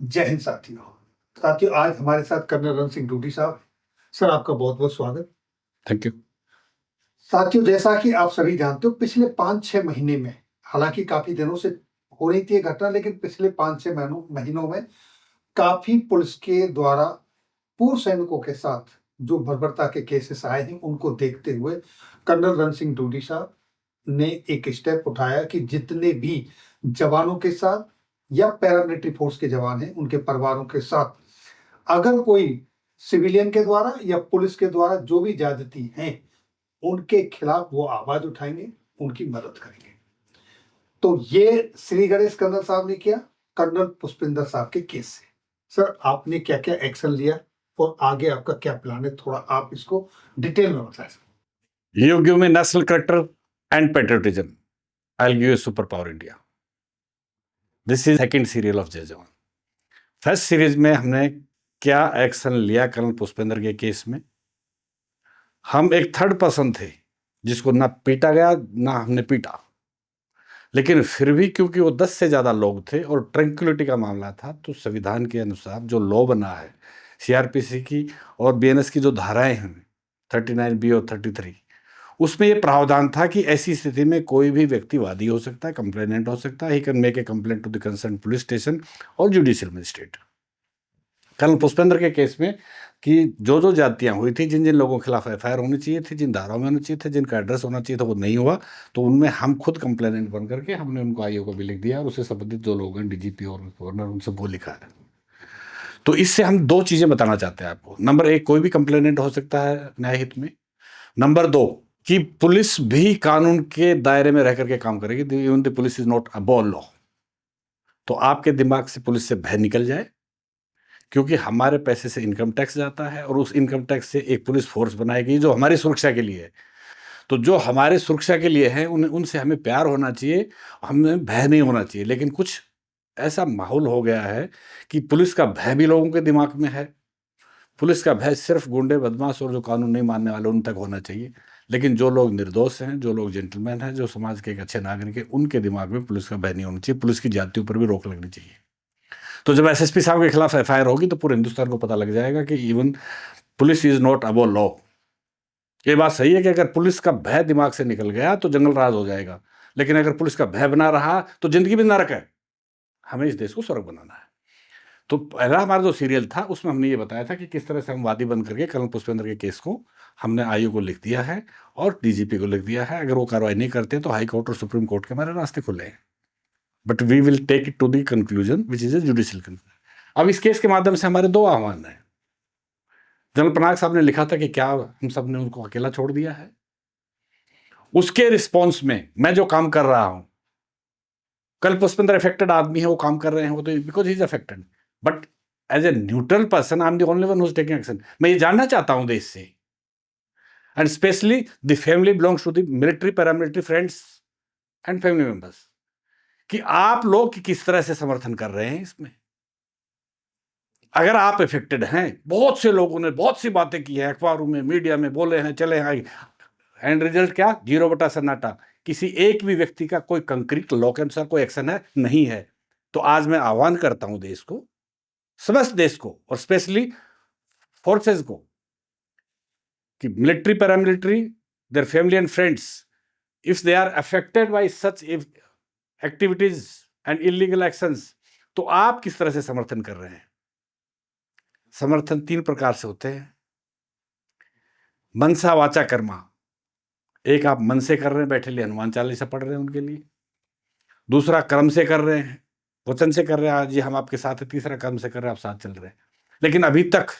जय हिंद साथियों आज हमारे साथ कर्नल रण सिंह डूडी साहब। सर आपका बहुत बहुत स्वागत। Thank you. साथियों जैसा कि आप सभी जानते हो पिछले 5-6 महीने में, हालांकि काफी दिनों से हो रही थी ये घटना, लेकिन पिछले 5-6 महीनों में काफी पुलिस के द्वारा पूर्व सैनिकों के साथ जो बर्बरता के केसेस आए हैं उनको देखते हुए कर्नल रण सिंह डूडी साहब ने एक स्टेप उठाया कि जितने भी जवानों के साथ या पैरामिलिट्री फोर्स के जवान हैं उनके परिवारों के साथ अगर कोई सिविलियन के द्वारा या पुलिस के द्वारा जो भी ज्यादती हैं उनके खिलाफ वो आवाज उठाएंगे, उनकी मदद करेंगे। तो ये श्री गणेश कर्नल साहब ने किया कर्नल पुष्पिंदर साहब के केस से। सर आपने क्या क्या एक्शन लिया और आगे आपका क्या प्लान है, थोड़ा आप इसको डिटेल में बताएं। You give me national character and patriotism. I'll give you super power India. This is second serial of जय जवान। फर्स्ट सीरीज में हमने क्या एक्शन लिया कर्नल पुष्पेंद्र के केस में। हम एक थर्ड पर्सन थे जिसको ना पीटा गया ना हमने पीटा, लेकिन फिर भी क्योंकि वो 10 से ज्यादा लोग थे और ट्रैंक्विलिटी का मामला था, तो संविधान के अनुसार जो लॉ बना है सीआरपीसी की और बीएनएस की जो धाराएं हैं 39B और 33, उसमें ये प्रावधान था कि ऐसी स्थिति में कोई भी व्यक्ति वादी हो सकता है, कंप्लेनेंट हो सकता है, he can make a complaint to the concern police station और जुडिशियल मजिस्ट्रेट। कर्नल पुष्पेंद्र के केस में कि जो जो जातियां हुई थी, जिन जिन लोगों के खिलाफ एफआईआर होनी चाहिए थी, जिन धाराओं में होनी चाहिए थे, जिनका एड्रेस होना चाहिए था, वो नहीं हुआ, तो उनमें हम खुद कंप्लेनेंट बन करके हमने उनको आईओ को भी लिख दिया और उससे संबंधित जो लोग हैं डीजीपी और गवर्नर उनसे वो लिखा है। तो इससे हम दो चीजें बताना चाहते हैं आपको। नंबर एक, कोई भी कंप्लेनेंट हो सकता है न्याय हित में। नंबर दो कि पुलिस भी कानून के दायरे में रह करके काम करेगी। Even the police is not above law. तो आपके दिमाग से पुलिस से भय निकल जाए, क्योंकि हमारे पैसे से इनकम टैक्स जाता है और उस इनकम टैक्स से एक पुलिस फोर्स बनाई गई जो हमारी सुरक्षा के लिए है। तो जो हमारे सुरक्षा के लिए है उनसे हमें प्यार होना चाहिए, हमें भय नहीं होना चाहिए। लेकिन कुछ ऐसा माहौल हो गया है कि पुलिस का भय भी लोगों के दिमाग में है। पुलिस का भय सिर्फ गुंडे, बदमाश और जो कानून नहीं मानने वाले उन तक होना चाहिए, लेकिन जो लोग निर्दोष हैं, जो लोग जेंटलमैन हैं, जो समाज के एक अच्छे नागरिक हैं, उनके दिमाग में पुलिस का भय नहीं होना चाहिए। पुलिस की जातियों पर भी रोक लगनी चाहिए। तो जब एसएसपी साहब के खिलाफ एफआईआर होगी तो पूरे हिंदुस्तान को पता लग जाएगा कि even police is not above law. ये बात सही है कि अगर पुलिस का भय दिमाग से निकल गया तो जंगल राज हो जाएगा, लेकिन अगर पुलिस का भय बना रहा तो जिंदगी भी नरक है। हमें इस देश को स्वर्ग बनाना है। तो पहला हमारा जो सीरियल था उसमें हमने ये बताया था कि किस तरह से हम वादी बन करके कर्नल पुष्पेंद्र के केस को हमने आईओ को लिख दिया है और डीजीपी को लिख दिया है। अगर वो कार्रवाई नहीं करते तो हाई कोर्ट और सुप्रीम कोर्ट के हमारे रास्ते खुले हैं। But we will take it to the conclusion which is a judicial conclusion. अब इस केस के माध्यम से हमारे दो आह्वान हैं। जनरल पनाग साहब ने लिखा था कि क्या हम सब ने उनको अकेला छोड़ दिया है। उसके रिस्पॉन्स में मैं जो काम कर रहा हूं, कर्नल पुष्पेंद्र अफेक्टेड आदमी है, वो काम कर रहे हैं, वो तो because he is affected, but as a neutral person I am the only one who is taking action. मैं ये जानना चाहता हूं देश से, and specially the family belongs to the military, paramilitary friends and family members, कि आप लोग किस तरह से समर्थन कर रहे हैं इसमें। अगर आप इफेक्टेड हैं, बहुत से लोगों ने बहुत सी बातें की है, अखबारों में, मीडिया में बोले हैं, चले हैं, एंड रिजल्ट क्या? 0 सन्नाटा। किसी एक भी व्यक्ति का कोई कंक्रीट लॉ के अनुसार कोई एक्शन है नहीं है। तो आज मैं आह्वान करता हूं देश को, समस्त देश को और स्पेशली फोर्सेस को, कि military, paramilitary, their family and friends, if they are affected by such activities and illegal actions, तो आप किस तरह से समर्थन कर रहे हैं। समर्थन 3 प्रकार से होते हैं। मनसा वाचा कर्मा। एक, आप मन से कर रहे हैं, बैठे लिए हनुमान चालीसा पढ़ रहे हैं उनके लिए। दूसरा, कर्म से कर रहे हैं, वचन से कर रहे हैं, जी हम आपके साथ हैं। तीसरा, कर्म से कर रहे हैं, आप साथ चल रहे हैं। लेकिन अभी तक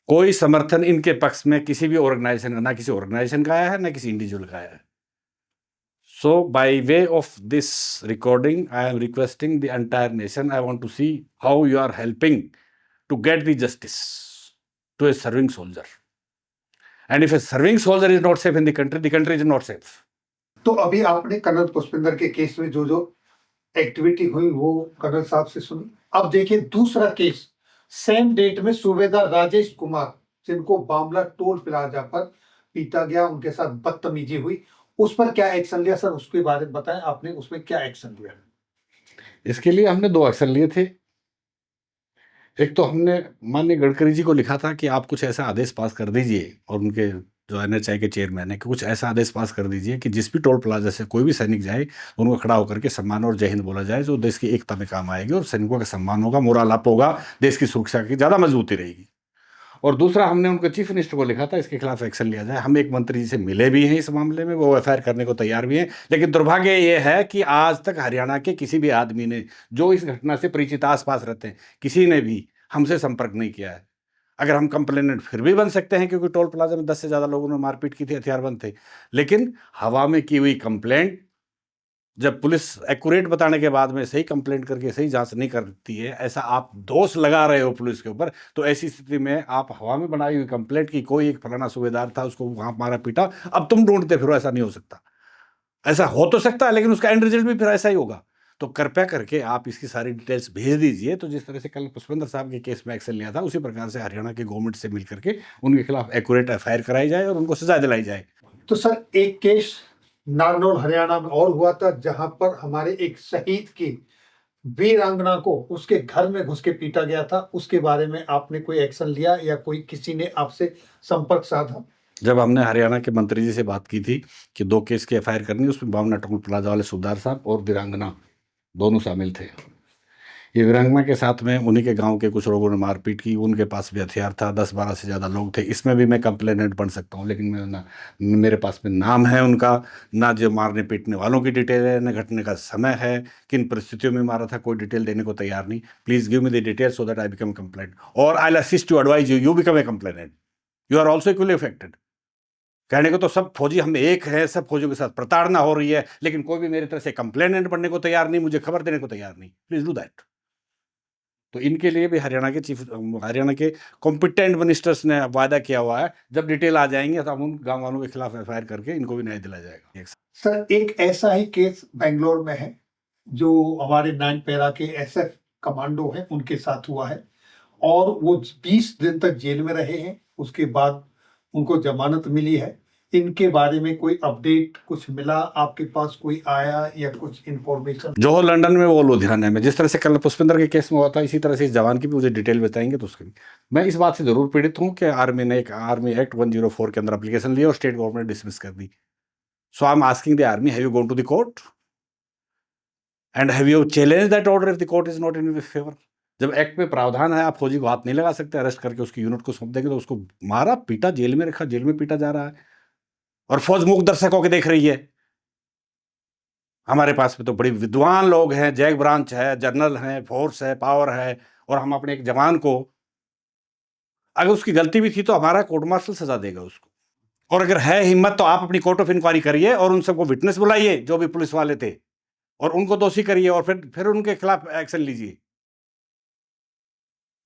कोई समर्थन इनके पक्ष में किसी भी ऑर्गेनाइजेशन का, ना किसी ऑर्गेनाइजेशन का आया है, ना किसी इंडिविजुअल का आया है। So by way of this recording, I am requesting the entire nation, I want to see how you are helping to get the justice to a serving soldier. And if a serving soldier is not safe in the country is not safe. तो अभी आपने colonel Pushpinder के case में जो जो activity हुई वो colonel साहब से सुनी। अब देखिए दूसरा केस, सेम डेट में सूबेदार राजेश कुमार, जिनको बामला टोल प्लाजा पर पीटा गया, उनके साथ बदतमीजी हुई, उस पर क्या एक्शन लिया सर, उसके बारे में बताएं। आपने उसमें क्या एक्शन लिया? इसके लिए हमने 2 एक्शन लिए थे। एक तो हमने माननीय गडकरी जी को लिखा था कि आप कुछ ऐसा आदेश पास कर दीजिए, और उनके जो एनएचआई के चेयरमैन है कि कुछ ऐसा आदेश पास कर दीजिए कि जिस भी टोल प्लाजा से कोई भी सैनिक जाए, उनको खड़ा होकर के सम्मान और जय हिंद बोला जाए, जो देश की एकता में काम आएगी और सैनिकों का सम्मान होगा, मोरल अप होगा, देश की सुरक्षा की ज़्यादा मजबूती रहेगी। और दूसरा, हमने उनके चीफ मिनिस्टर को लिखा था इसके खिलाफ एक्शन लिया जाए। हम एक मंत्री जी से मिले भी हैं इस मामले में, वो एफआईआर करने को तैयार भी हैं, लेकिन दुर्भाग्य ये है कि आज तक हरियाणा के किसी भी आदमी ने, जो इस घटना से परिचित आसपास रहते हैं, किसी ने भी हमसे संपर्क नहीं किया है। अगर हम कंप्लेनेंट फिर भी बन सकते हैं, क्योंकि टोल प्लाजा में 10 से ज़्यादा लोगों ने मारपीट की थी, हथियारबंद थे, लेकिन हवा में की हुई कंप्लेंट, जब पुलिस एक्यूरेट बताने के बाद में सही कंप्लेंट करके सही जांच नहीं करती है, ऐसा आप दोष लगा रहे हो पुलिस के ऊपर, तो ऐसी स्थिति में आप हवा में बनाई हुई कंप्लेंट की कोई एक फलाना सूबेदार था, उसको वहां मारा पीटा, अब तुम ढूंढते फिरो, ऐसा नहीं हो सकता। ऐसा हो तो सकता है, लेकिन उसका एंड रिजल्ट भी फिर ऐसा ही होगा। तो कृपया करके आप इसकी सारी डिटेल्स भेज दीजिए। तो जिस तरह से कल पुष्पेंद्र साहब के केस में एक्शन लिया था, उसी प्रकार से हरियाणा की गवर्नमेंट से मिल करके उनके खिलाफ एक्यूरेट एफआईआर कराई जाए और उनको सजा दिलाई जाए। तो सर, एक केस नारनौल हरियाणा में और हुआ था, जहां पर हमारे एक शहीद की वीरांगना को उसके घर में घुस के पीटा गया था। उसके बारे में आपने कोई एक्शन लिया या कोई किसी ने आपसे संपर्क साधा? जब हमने हरियाणा के मंत्री जी से बात की थी कि 2 केस की एफआईआर करनी है, उसमें बामना टोल प्लाजा वाले सूबेदार साहब और वीरांगना दोनों शामिल थे। ये वीरांगना के साथ में उन्हीं के गांव के कुछ लोगों ने मारपीट की, उनके पास भी हथियार था, 10-12 से ज़्यादा लोग थे। इसमें भी मैं कंप्लेनेंट बन सकता हूँ, लेकिन मैं ना, मेरे पास में नाम है उनका, ना जो मारने पीटने वालों की डिटेल है, ना घटने का समय है, किन परिस्थितियों में मारा था, कोई डिटेल देने को तैयार नहीं। Please give me the detail so that I become complaint, और I will assist to advise you, you become a complainant, you are also equally affected. कहने को तो सब फौजी हम एक हैं, सब फौजियों के साथ प्रताड़ना हो रही है, लेकिन कोई भी मेरी तरह से कंप्लेनेंट बनने को तैयार नहीं, मुझे खबर देने को तैयार नहीं। Please do that. तो इनके लिए भी हरियाणा के कॉम्पिटेंट मिनिस्टर्स ने वादा किया हुआ है, जब डिटेल आ जाएंगे तो हम उन गांव वालों के खिलाफ एफआईआर करके इनको भी न्याय दिलाया जाएगा। सर, एक ऐसा ही केस बेंगलोर में है, जो हमारे 9 पैरा के एसएफ कमांडो हैं उनके साथ हुआ है, और वो 20 दिन तक जेल में रहे हैं। उसके बाद उनको जमानत मिली है। इनके बारे में कोई अपडेट कुछ मिला आपके पास, कोई आया या कुछ इंफॉर्मेशन? जो हो लंदन में, वो लुधियाना में। जिस तरह से कल पुष्पेंद्र के केस में हुआ था, इसी तरह से इस जवान की भी मुझे डिटेल बताएंगे तो उसकी मैं इस बात से जरूर पीड़ित हूँ कि आर्मी ने एक आर्मी एक्ट 104 के अंदर एप्लीकेशन ली और स्टेट गवर्नमेंट डिसमिस कर दी। So I am asking the army, have you gone to the court and have you challenge that order if the court is not in your favour? जब act में प्रावधान है, आप फौजी को हाथ नहीं लगा सकते, अरेस्ट करके उसकी यूनिट को सौंप देंगे, तो उसको मारा पीटा, जेल में रखा, जेल में पीटा जा रहा है, और फौज मूक दर्शक होकर देख रही है। हमारे पास में तो बड़ी विद्वान लोग हैं, जैक ब्रांच है, जनरल है, फोर्स है, पावर है, और हम अपने एक जवान को, अगर उसकी गलती भी थी तो हमारा कोर्ट मार्शल सजा देगा उसको। और अगर है हिम्मत तो आप अपनी कोर्ट ऑफ इंक्वायरी करिए और उन सबको विटनेस बुलाइए जो भी पुलिस वाले थे, और उनको दोषी करिए, और फिर उनके खिलाफ एक्शन लीजिए।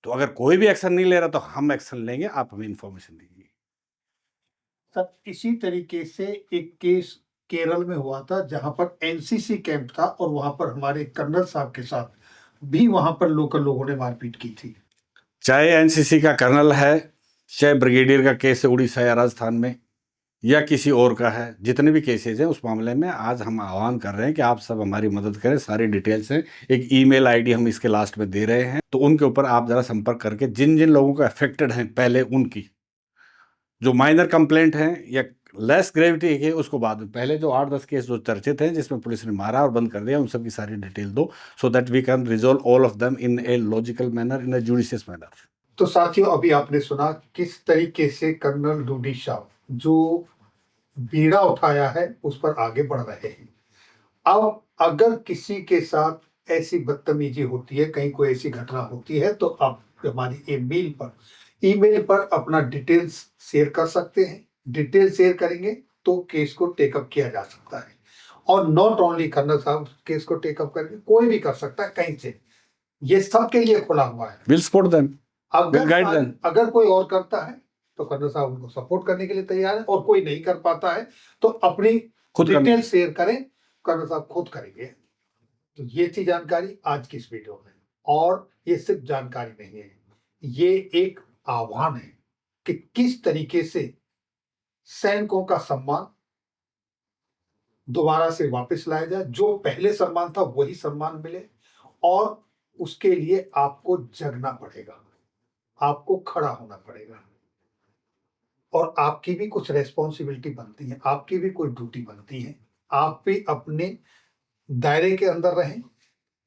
तो अगर कोई भी एक्शन नहीं ले रहा तो हम एक्शन लेंगे, आप हमें इंफॉर्मेशन दीजिए। सर, इसी तरीके से एक केस केरल में हुआ था, जहां पर एनसीसी कैंप था, और वहां पर हमारे कर्नल साहब के साथ भी वहां पर लोकल लोगों ने मारपीट की थी। चाहे एनसीसी का कर्नल है, चाहे ब्रिगेडियर का केस है उड़ीसा या राजस्थान में, या किसी और का है, जितने भी केसेस हैं, उस मामले में आज हम आह्वान कर रहे हैं कि आप सब हमारी मदद करें। सारी डिटेल्स हैं, एक ईमेल आईडी हम इसके लास्ट में दे रहे हैं, तो उनके ऊपर आप जरा संपर्क करके जिन जिन लोगों को अफेक्टेड हैं, पहले उनकी जो माइनर कंप्लेंट हैं या लेस ग्रेविटी है उसको बाद में, पहले जो 8-10 केस जो चर्चित हैं जिसमें पुलिस ने मारा और बंद कर दिया, उन सब की सारी डिटेल दो, so that we can resolve all of them in a logical manner, in a judicious manner. तो साथियों, अभी आपने सुना किस तरीके से कर्नल डूडी शाह जो बीड़ा उठाया है उस पर आगे बढ़ रहे हैं। अब अगर किसी के साथ ऐसी बदतमीजी होती है, कहीं कोई ऐसी घटना होती है, तो आप हमारी ईमेल पर अपना डिटेल्स शेयर कर सकते हैं। डिटेल शेयर करेंगे तो केस को टेकअप किया जा सकता है, और नॉट ओनली कर्नल साहब केस को टेकअप करेंगे, कोई भी कर सकता है कहीं से। ये सबके लिए खुला हुआ है। Will support them, will guide them. अगर कोई और करता है तो कर्नल साहब उनको सपोर्ट करने के लिए तैयार है, और कोई नहीं कर पाता है तो अपनी खुद डिटेल शेयर करें, कर्नल साहब खुद करेंगे। तो ये थी जानकारी आज की इस वीडियो में, और ये सिर्फ जानकारी नहीं है, ये एक आह्वान है कि किस तरीके से सैनिकों का सम्मान दोबारा से वापस लाया जाए, जो पहले सम्मान था वही सम्मान मिले, और उसके लिए आपको जगना पड़ेगा, आपको खड़ा होना पड़ेगा और आपकी भी कुछ रिस्पॉन्सिबिलिटी बनती है, आपकी भी कोई ड्यूटी बनती है। आप भी अपने दायरे के अंदर रहें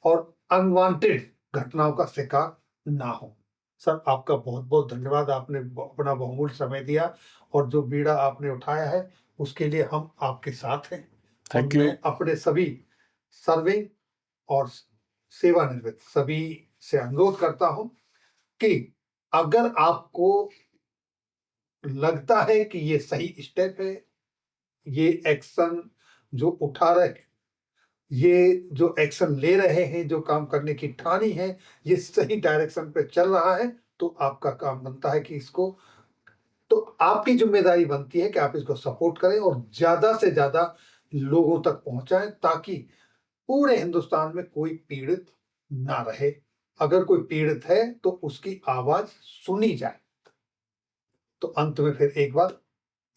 और अनवांटेड घटनाओं का शिकार ना हो। सर, आपका बहुत-बहुत धन्यवाद। आपने अपना बहुमूल्य समय दिया और जो बीड़ा आपने उठाया है, उसके लिए हम आपके साथ हैं। और थैंक यू। मैं अपने सभी सर्विंग और सेवानिवृत्त सभी से अनुरोध करता हूं कि अगर आपको लगता है कि ये सही स्टेप है, ये एक्शन जो उठा रहे, ये जो एक्शन ले रहे हैं, जो काम करने की ठानी है, ये सही डायरेक्शन पे चल रहा है, तो आपका काम बनता है कि इसको, तो आपकी जिम्मेदारी बनती है कि आप इसको सपोर्ट करें और ज्यादा से ज्यादा लोगों तक पहुंचाएं ताकि पूरे हिंदुस्तान में कोई पीड़ित ना रहे। अगर कोई पीड़ित है तो उसकी आवाज सुनी जाए। तो अंत में फिर एक बार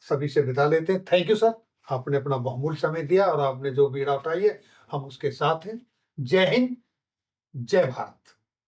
सभी से विदा लेते हैं। थैंक यू सर, आपने अपना बहुमूल्य समय दिया और आपने जो बीड़ा उठाई है, हम उसके साथ हैं। जय हिंद, जय भारत।